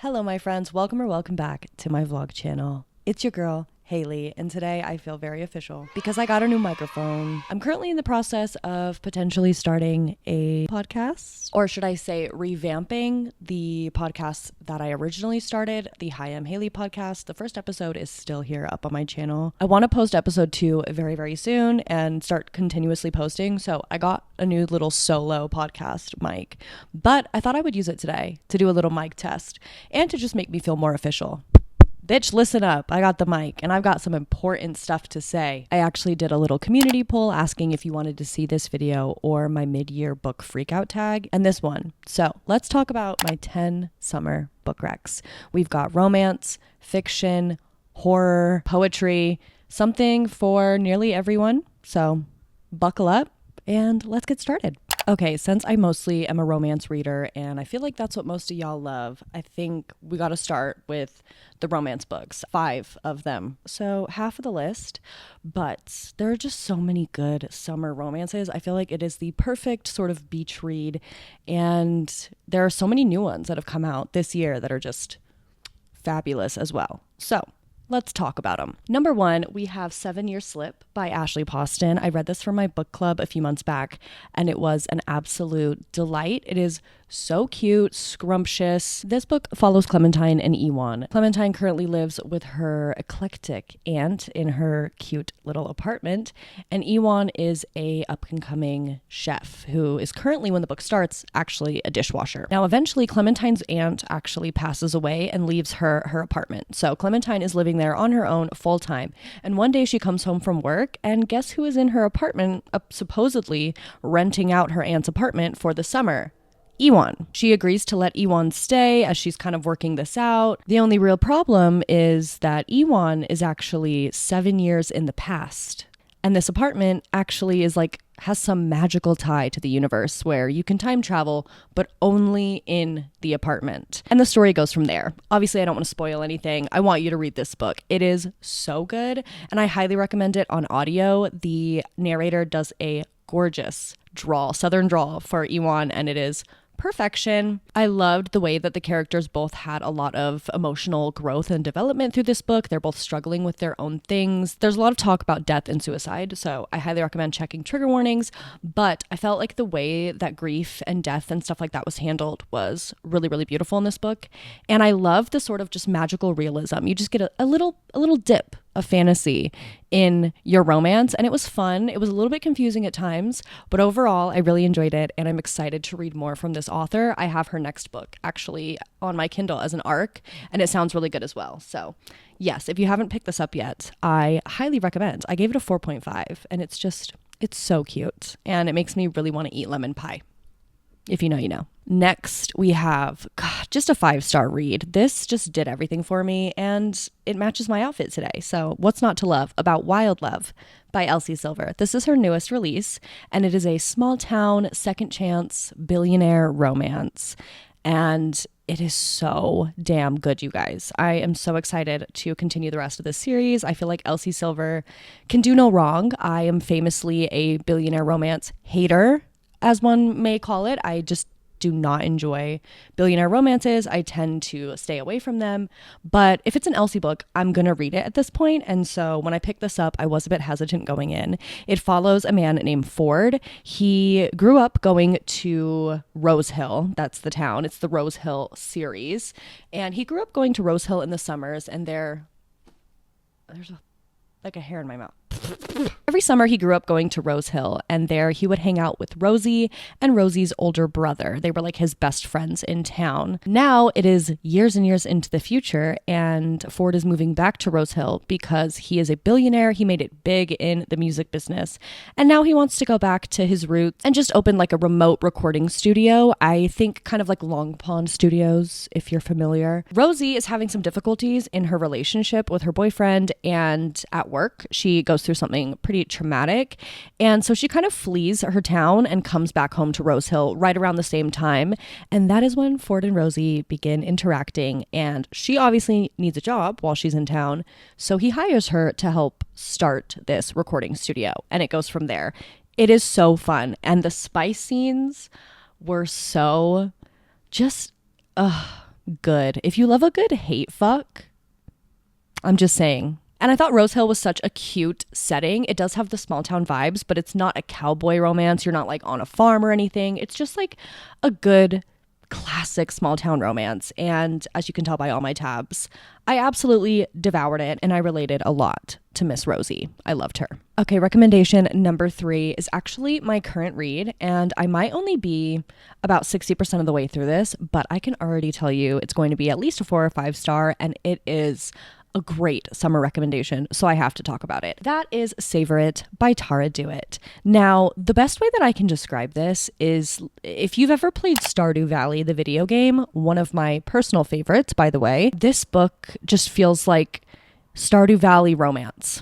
Hello, my friends. Welcome or welcome back to my vlog channel. It's your girl, Haley, and today I feel very official because I got a new microphone. I'm currently in the process of potentially starting a podcast, or should I say revamping the podcast that I originally started, the Hi, I'm Haley podcast. The first episode is still here up on my channel. I want to post episode 2 very, very soon and start continuously posting. So I got a new little solo podcast mic, but I thought I would use it today to do a little mic test and to just make me feel more official. Bitch, listen up. I got the mic and I've got some important stuff to say. I actually did a little community poll asking if you wanted to see this video or my mid-year book freakout tag and this one. So let's talk about my 10 summer book recs. We've got romance, fiction, horror, poetry, something for nearly everyone. So buckle up and let's get started. Okay, since I mostly am a romance reader and I feel like that's what most of y'all love, I think we got to start with the romance books, 5 of them. So half of the list, but there are just so many good summer romances. I feel like it is the perfect sort of beach read, and there are so many new ones that have come out this year that are just fabulous as well. So let's talk about them. Number 1, we have 7 Year Slip by Ashley Poston. I read this for my book club a few months back, and it was an absolute delight. It is so cute, scrumptious. This book follows Clementine and Ewan. Clementine currently lives with her eclectic aunt in her cute little apartment, and Ewan is a up-and-coming chef who is currently, when the book starts, actually a dishwasher. Now, eventually, Clementine's aunt actually passes away and leaves her apartment. So Clementine is living there on her own full-time, and one day she comes home from work, and guess who is in her apartment, supposedly renting out her aunt's apartment for the summer? Ewan. She agrees to let Ewan stay as she's kind of working this out. The only real problem is that Ewan is actually 7 years in the past. And this apartment actually has some magical tie to the universe where you can time travel, but only in the apartment. And the story goes from there. Obviously, I don't want to spoil anything. I want you to read this book. It is so good, and I highly recommend it on audio. The narrator does a gorgeous southern drawl for Ewan, and it is perfection. I loved the way that the characters both had a lot of emotional growth and development through this book. They're both struggling with their own things. There's a lot of talk about death and suicide, so I highly recommend checking trigger warnings, but I felt like the way that grief and death and stuff like that was handled was really, really beautiful in this book. And I love the sort of just magical realism. You just get a little dip of fantasy in your romance, and it was fun. It was a little bit confusing at times, but overall I really enjoyed it, and I'm excited to read more from this author. I have her next book actually on my Kindle as an ARC, and it sounds really good as well. So yes, if you haven't picked this up yet, I highly recommend. I gave it a 4.5, and it's so cute, and it makes me really want to eat lemon pie. If you know, you know. Next, we have, just a 5-star read. This just did everything for me, and it matches my outfit today. So what's not to love about Wild Love by Elsie Silver? This is her newest release, and it is a small town, second chance, billionaire romance. And it is so damn good, you guys. I am so excited to continue the rest of this series. I feel like Elsie Silver can do no wrong. I am famously a billionaire romance hater, as one may call it. I just do not enjoy billionaire romances. I tend to stay away from them. But if it's an Elsie book, I'm going to read it at this point. And so when I picked this up, I was a bit hesitant going in. It follows a man named Ford. He grew up going to Rose Hill. That's the town. It's the Rose Hill series. And he grew up going to Rose Hill in the summers, and there's a hair in my mouth. Every summer he grew up going to Rose Hill, and there he would hang out with Rosie and Rosie's older brother. They were like his best friends in town. Now it is years and years into the future, and Ford is moving back to Rose Hill because he is a billionaire. He made it big in the music business, and now he wants to go back to his roots and just open like a remote recording studio. I think kind of like Long Pond Studios, if you're familiar. Rosie is having some difficulties in her relationship with her boyfriend, and at work she goes through something pretty traumatic, and so she kind of flees her town and comes back home to Rose Hill right around the same time, and that is when Ford and Rosie begin interacting, and she obviously needs a job while she's in town, so he hires her to help start this recording studio, and it goes from there. It is so fun, and the spice scenes were so just good. If you love a good hate fuck, I'm just saying. And I thought Rose Hill was such a cute setting. It does have the small town vibes, but it's not a cowboy romance. You're not like on a farm or anything. It's just like a good classic small town romance. And as you can tell by all my tabs, I absolutely devoured it and I related a lot to Miss Rosie. I loved her. Okay, recommendation number 3 is actually my current read, and I might only be about 60% of the way through this, but I can already tell you it's going to be at least a 4 or 5 star, and it is a great summer recommendation, so I have to talk about it. That is Savor It by Tara Dewitt. Now, the best way that I can describe this is if you've ever played Stardew Valley, the video game, one of my personal favorites, by the way, this book just feels like Stardew Valley romance.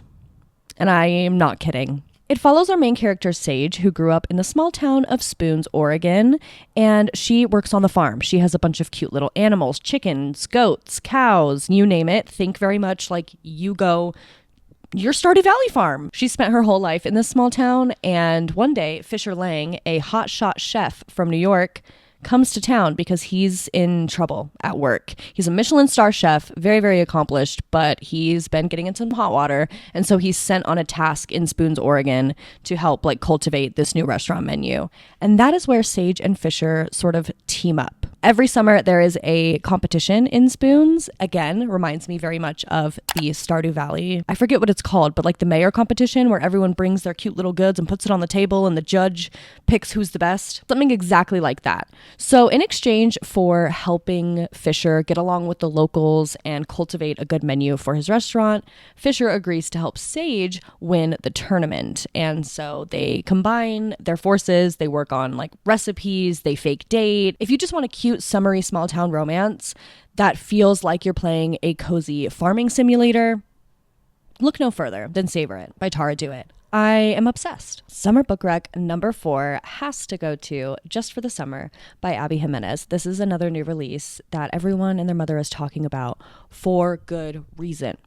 And I am not kidding. It follows our main character, Sage, who grew up in the small town of Spoons, Oregon, and she works on the farm. She has a bunch of cute little animals, chickens, goats, cows, you name it. Think very much like you go your Stardew Valley farm. She spent her whole life in this small town, and one day, Fisher Lang, a hotshot chef from New York, comes to town because he's in trouble at work. He's a Michelin star chef, very, very accomplished, but he's been getting into some hot water. And so he's sent on a task in Spoons, Oregon to help like cultivate this new restaurant menu. And that is where Sage and Fisher sort of team up. Every summer there is a competition in Spoons. Again, reminds me very much of the Stardew Valley. I forget what it's called, but like the mayor competition where everyone brings their cute little goods and puts it on the table and the judge picks who's the best. Something exactly like that. So in exchange for helping Fisher get along with the locals and cultivate a good menu for his restaurant, Fisher agrees to help Sage win the tournament. And so they combine their forces. They work on like recipes. They fake date. If you just want a cute, summery, small town romance that feels like you're playing a cozy farming simulator, look no further than Savor It by Tara Dewitt. I am obsessed. Summer book rec number 4 has to go to Just for the Summer by Abby Jimenez. This is another new release that everyone and their mother is talking about for good reason.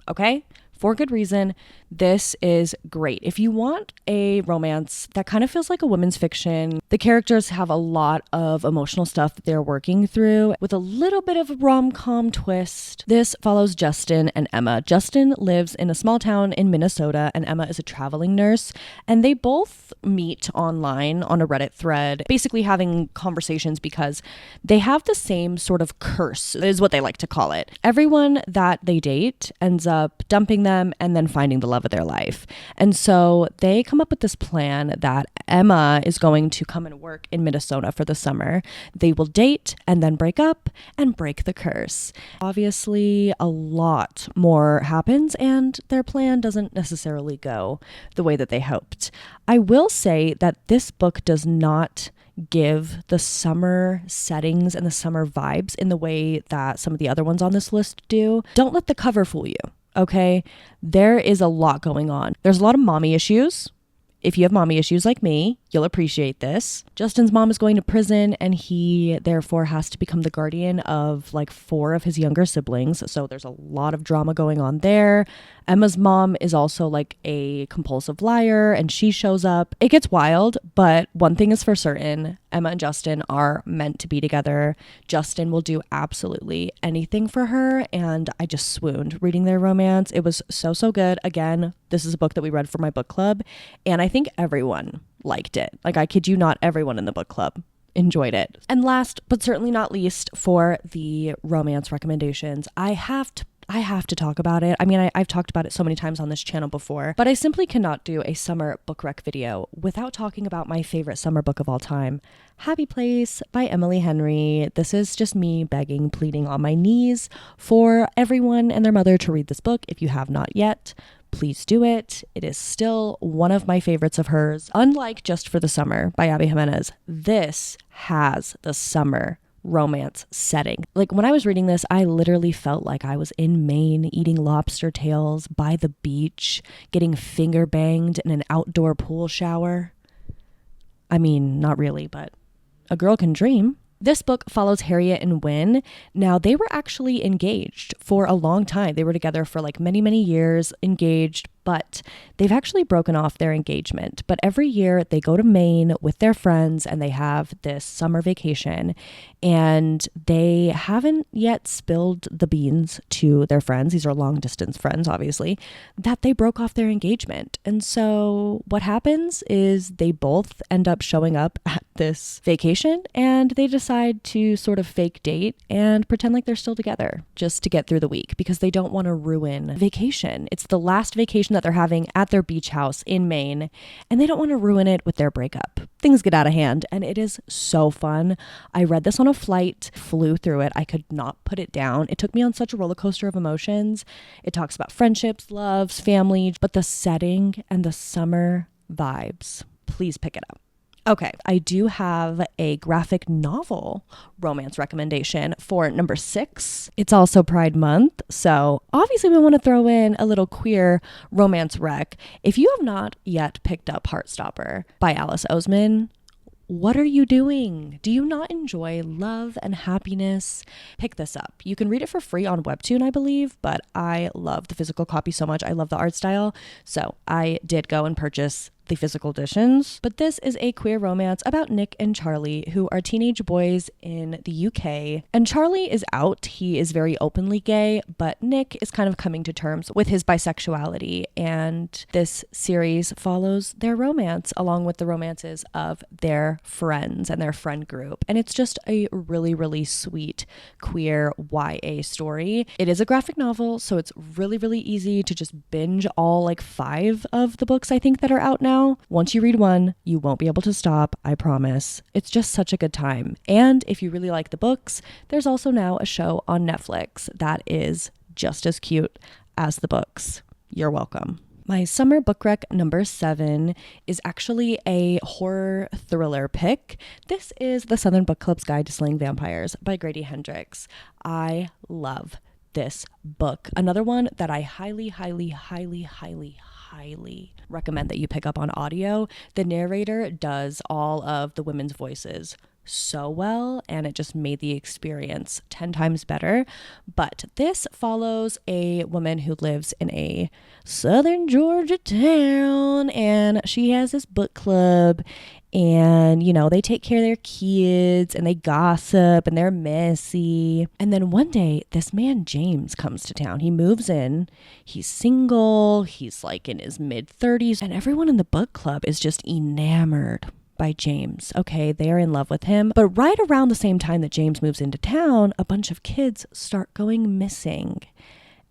Okay? For good reason. This is great. If you want a romance that kind of feels like a women's fiction, the characters have a lot of emotional stuff that they're working through with a little bit of a rom-com twist. This follows Justin and Emma. Justin lives in a small town in Minnesota and Emma is a traveling nurse, and they both meet online on a Reddit thread, basically having conversations because they have the same sort of curse, is what they like to call it. Everyone that they date ends up dumping them and then finding the love of their life. And so they come up with this plan that Emma is going to come and work in Minnesota for the summer. They will date and then break up and break the curse. Obviously, a lot more happens and their plan doesn't necessarily go the way that they hoped. I will say that this book does not give the summer settings and the summer vibes in the way that some of the other ones on this list do. Don't let the cover fool you. Okay, there is a lot going on. There's a lot of mommy issues. If you have mommy issues like me, you'll appreciate this. Justin's mom is going to prison and he therefore has to become the guardian of like 4 of his younger siblings. So there's a lot of drama going on there. Emma's mom is also like a compulsive liar and she shows up. It gets wild, but one thing is for certain. Emma and Justin are meant to be together. Justin will do absolutely anything for her, and I just swooned reading their romance. It was so, so good. Again, this is a book that we read for my book club, and I think everyone liked it. Like, I kid you not, everyone in the book club enjoyed it. And last, but certainly not least, for the romance recommendations, I have to talk about it. I mean, I've talked about it so many times on this channel before, but I simply cannot do a summer book rec video without talking about my favorite summer book of all time, Happy Place by Emily Henry. This is just me begging, pleading on my knees for everyone and their mother to read this book. If you have not yet, please do it. It is still one of my favorites of hers. Unlike Just for the Summer by Abby Jimenez, this has the summer romance setting. Like, when I was reading this, I literally felt like I was in Maine eating lobster tails by the beach, getting finger banged in an outdoor pool shower. I mean, not really, but a girl can dream. This book follows Harriet and Wynne. Now, they were actually engaged for a long time. They were together for like many, many years, engaged, but they've actually broken off their engagement. But every year they go to Maine with their friends and they have this summer vacation, and they haven't yet spilled the beans to their friends. These are long distance friends, obviously, that they broke off their engagement. And so what happens is they both end up showing up at this vacation and they decide to sort of fake date and pretend like they're still together just to get through the week because they don't want to ruin vacation. It's the last vacation that they're having at their beach house in Maine, and they don't want to ruin it with their breakup. Things get out of hand, and it is so fun. I read this on a flight, flew through it. I could not put it down. It took me on such a roller coaster of emotions. It talks about friendships, loves, family, but the setting and the summer vibes. Please pick it up. Okay, I do have a graphic novel romance recommendation for number 6. It's also Pride Month, so obviously we want to throw in a little queer romance rec. If you have not yet picked up Heartstopper by Alice Oseman, what are you doing? Do you not enjoy love and happiness? Pick this up. You can read it for free on Webtoon, I believe, but I love the physical copy so much. I love the art style, so I did go and purchase the physical editions. But this is a queer romance about Nick and Charlie, who are teenage boys in the UK. And Charlie is out. He is very openly gay, but Nick is kind of coming to terms with his bisexuality. And this series follows their romance along with the romances of their friends and their friend group. And it's just a really, really sweet queer YA story. It is a graphic novel, so it's really, really easy to just binge all like 5 of the books I think that are out now. Once you read one, you won't be able to stop, I promise. It's just such a good time. And if you really like the books, there's also now a show on Netflix that is just as cute as the books. You're welcome. My summer book rec number 7 is actually a horror thriller pick. This is The Southern Book Club's Guide to Slaying Vampires by Grady Hendrix. I love this book. Another one that I highly recommend that you pick up on audio. The narrator does all of the women's voices so well, and it just made the experience 10 times better. But this follows a woman who lives in a southern Georgia town, and she has this book club, and you know, they take care of their kids and they gossip and they're messy. And then one day this man James comes to town. He moves in. He's single. He's like in his mid-30s, and everyone in the book club is just enamored by James. Okay, they are in love with him. But right around the same time that James moves into town, a bunch of kids start going missing.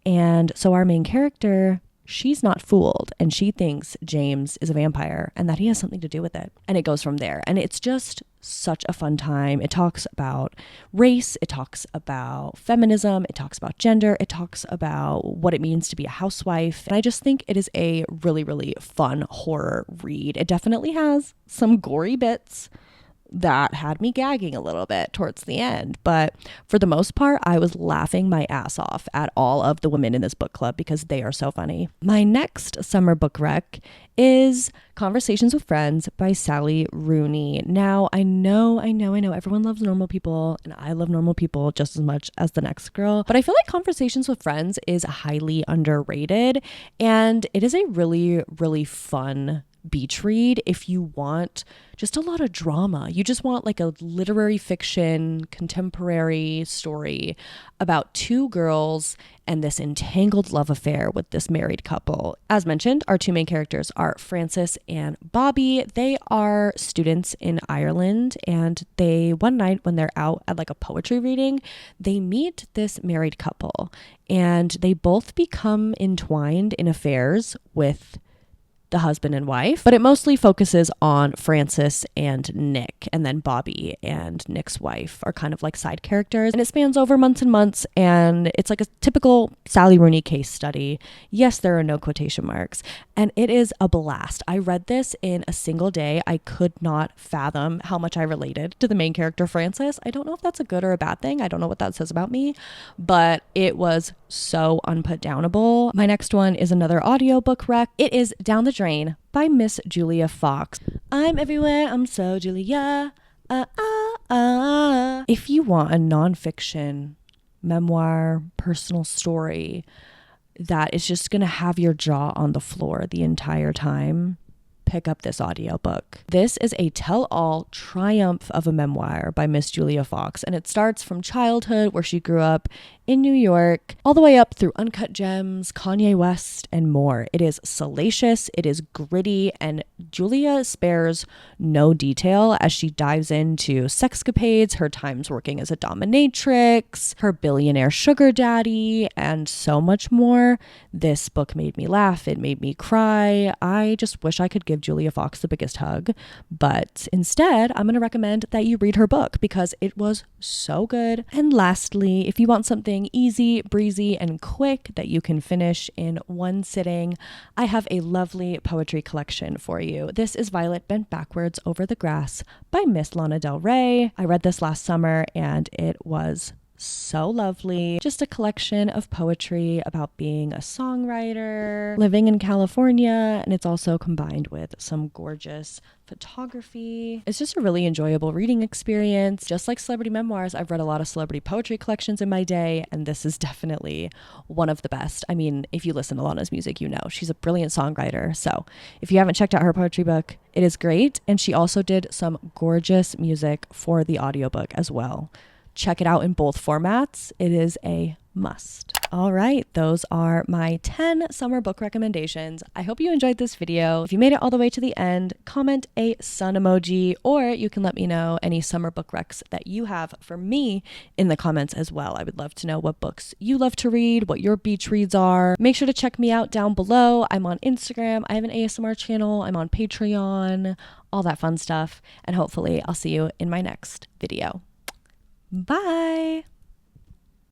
And so our main character, she's not fooled, and she thinks James is a vampire and that he has something to do with it. And it goes from there. And it's just such a fun time. It talks about race, it talks about feminism, it talks about gender, it talks about what it means to be a housewife. And I just think it is a really, really fun horror read. It definitely has some gory bits that had me gagging a little bit towards the end. But for the most part, I was laughing my ass off at all of the women in this book club because they are so funny. My next summer book rec is Conversations with Friends by Sally Rooney. Now, I know everyone loves normal people, and I love normal people just as much as the next girl, but I feel like Conversations with Friends is highly underrated, and it is a really, really fun beach read if you want just a lot of drama. You just want like a literary fiction, contemporary story about 2 girls and this entangled love affair with this married couple. As mentioned, our 2 main characters are Frances and Bobby. They are students in Ireland, and they, one night when they're out at like a poetry reading, they meet this married couple, and they both become entwined in affairs with the husband and wife, but it mostly focuses on Frances and Nick, and then Bobby and Nick's wife are kind of like side characters, and it spans over months and months, and it's like a typical Sally Rooney case study. Yes, there are no quotation marks, and it is a blast. I read this in a single day. I could not fathom how much I related to the main character, Frances. I don't know if that's a good or a bad thing. I don't know what that says about me, but it was so unputdownable. My next one is another audiobook rec. It is Down the Drain by Miss Julia Fox. I'm everywhere, I'm so Julia. If you want a nonfiction, memoir, personal story, that is just going to have your jaw on the floor the entire time, pick up this audiobook. This is a tell-all triumph of a memoir by Miss Julia Fox, and it starts from childhood where she grew up in New York, all the way up through Uncut Gems, Kanye West, and more. It is salacious, it is gritty, and Julia spares no detail as she dives into sexcapades, her times working as a dominatrix, her billionaire sugar daddy, and so much more. This book made me laugh, it made me cry. I just wish I could give Julia Fox the biggest hug, but instead, I'm going to recommend that you read her book because it was so good. And lastly, if you want something easy, breezy, and quick that you can finish in one sitting, I have a lovely poetry collection for you. This is Violet Bent Backwards Over the Grass by Miss Lana Del Rey. I read this last summer and it was so lovely. Just a collection of poetry about being a songwriter, living in California, and it's also combined with some gorgeous photography. It's just a really enjoyable reading experience. Just like celebrity memoirs, I've read a lot of celebrity poetry collections in my day, and this is definitely one of the best. I mean, if you listen to Lana's music, you know she's a brilliant songwriter. So if you haven't checked out her poetry book, it is great. And she also did some gorgeous music for the audiobook as well. Check it out in both formats. It is a must. All right, those are my 10 summer book recommendations. I hope you enjoyed this video. If you made it all the way to the end, comment a sun emoji, or you can let me know any summer book recs that you have for me in the comments as well. I would love to know what books you love to read, what your beach reads are. Make sure to check me out down below. I'm on Instagram. I have an ASMR channel. I'm on Patreon, all that fun stuff. And hopefully I'll see you in my next video. Bye.